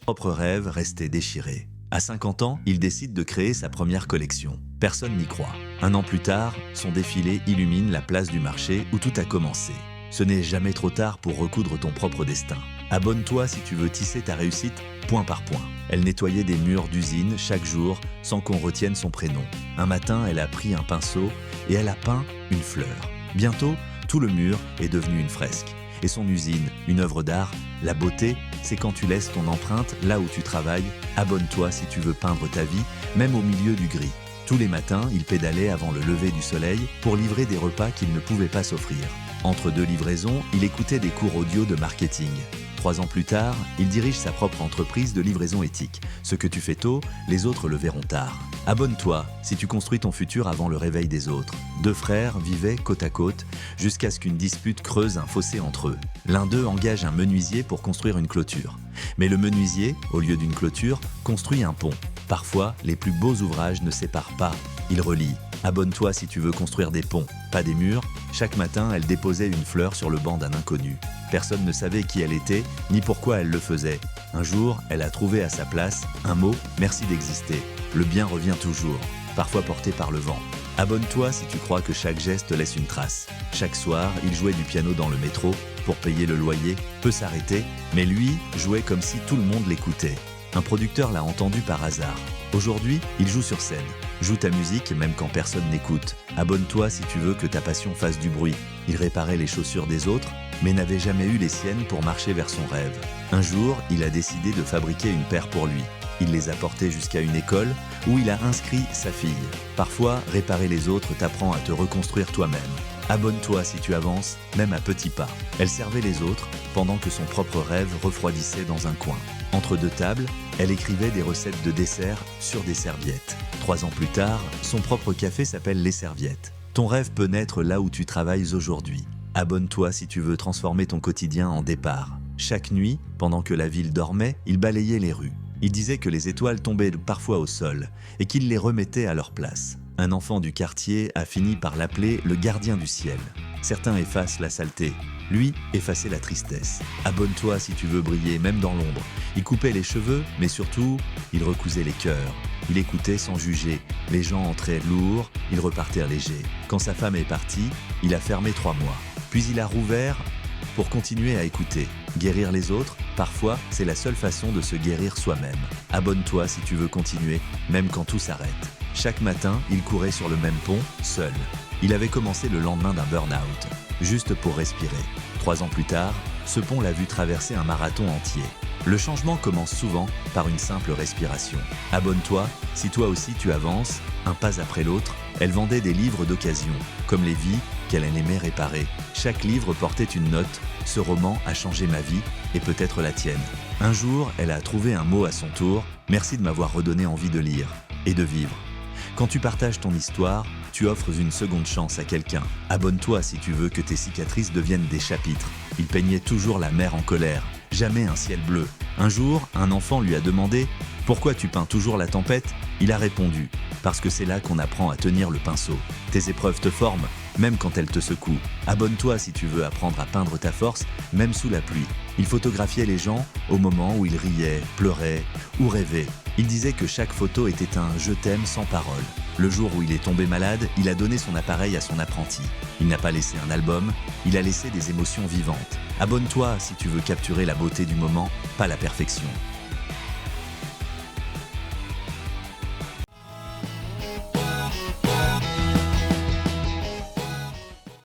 propre rêve restait déchiré. À 50 ans, il décide de créer sa première collection. Personne n'y croit. Un an plus tard, son défilé illumine la place du marché où tout a commencé. Ce n'est jamais trop tard pour recoudre ton propre destin. Abonne-toi si tu veux tisser ta réussite point par point. Elle nettoyait des murs d'usine chaque jour sans qu'on retienne son prénom. Un matin, elle a pris un pinceau et elle a peint une fleur. Bientôt, tout le mur est devenu une fresque. Et son usine, une œuvre d'art, la beauté, c'est quand tu laisses ton empreinte là où tu travailles. Abonne-toi si tu veux peindre ta vie, même au milieu du gris. Tous les matins, il pédalait avant le lever du soleil pour livrer des repas qu'il ne pouvait pas s'offrir. Entre deux livraisons, il écoutait des cours audio de marketing. 3 ans plus tard, il dirige sa propre entreprise de livraison éthique. Ce que tu fais tôt, les autres le verront tard. Abonne-toi si tu construis ton futur avant le réveil des autres. 2 frères vivaient côte à côte jusqu'à ce qu'une dispute creuse un fossé entre eux. L'un d'eux engage un menuisier pour construire une clôture. Mais le menuisier, au lieu d'une clôture, construit un pont. Parfois, les plus beaux ouvrages ne séparent pas, ils relient. Abonne-toi si tu veux construire des ponts, pas des murs. Chaque matin, elle déposait une fleur sur le banc d'un inconnu. Personne ne savait qui elle était, ni pourquoi elle le faisait. Un jour, elle a trouvé à sa place un mot « Merci d'exister ». Le bien revient toujours, parfois porté par le vent. Abonne-toi si tu crois que chaque geste laisse une trace. Chaque soir, il jouait du piano dans le métro. Pour payer le loyer, peut s'arrêter, mais lui jouait comme si tout le monde l'écoutait. Un producteur l'a entendu par hasard. Aujourd'hui, il joue sur scène. Joue ta musique même quand personne n'écoute. Abonne-toi si tu veux que ta passion fasse du bruit. Il réparait les chaussures des autres, mais n'avait jamais eu les siennes pour marcher vers son rêve. Un jour, il a décidé de fabriquer une paire pour lui. Il les a portés jusqu'à une école où il a inscrit sa fille. Parfois, réparer les autres t'apprend à te reconstruire toi-même. Abonne-toi si tu avances, même à petits pas. Elle servait les autres pendant que son propre rêve refroidissait dans un coin. Entre 2 tables, elle écrivait des recettes de dessert sur des serviettes. 3 ans plus tard, son propre café s'appelle Les Serviettes. Ton rêve peut naître là où tu travailles aujourd'hui. Abonne-toi si tu veux transformer ton quotidien en départ. Chaque nuit, pendant que la ville dormait, il balayait les rues. Il disait que les étoiles tombaient parfois au sol et qu'il les remettait à leur place. Un enfant du quartier a fini par l'appeler le gardien du ciel. Certains effacent la saleté, lui effaçait la tristesse. Abonne-toi si tu veux briller, même dans l'ombre. Il coupait les cheveux, mais surtout, il recousait les cœurs. Il écoutait sans juger. Les gens entraient lourds, ils repartaient légers. Quand sa femme est partie, il a fermé 3 mois. Puis il a rouvert pour continuer à écouter. Guérir les autres, parfois, c'est la seule façon de se guérir soi-même. Abonne-toi si tu veux continuer, même quand tout s'arrête. Chaque matin, il courait sur le même pont, seul. Il avait commencé le lendemain d'un burn-out, juste pour respirer. 3 ans plus tard, ce pont l'a vu traverser un marathon entier. Le changement commence souvent par une simple respiration. Abonne-toi si toi aussi tu avances, un pas après l'autre. Elle vendait des livres d'occasion, comme les vies qu'elle aimait réparer. Chaque livre portait une note. Ce roman a changé ma vie et peut-être la tienne. Un jour, elle a trouvé un mot à son tour. Merci de m'avoir redonné envie de lire et de vivre. Quand tu partages ton histoire, tu offres une seconde chance à quelqu'un. Abonne-toi si tu veux que tes cicatrices deviennent des chapitres. Il peignait toujours la mer en colère, jamais un ciel bleu. Un jour, un enfant lui a demandé « Pourquoi tu peins toujours la tempête ?» Il a répondu « Parce que c'est là qu'on apprend à tenir le pinceau. Tes épreuves te forment, même quand elles te secouent. Abonne-toi si tu veux apprendre à peindre ta force, même sous la pluie. » Il photographiait les gens au moment où ils riaient, pleuraient ou rêvaient. Il disait que chaque photo était un « je t'aime » sans parole. Le jour où il est tombé malade, il a donné son appareil à son apprenti. Il n'a pas laissé un album, il a laissé des émotions vivantes. Abonne-toi si tu veux capturer la beauté du moment, pas la perfection.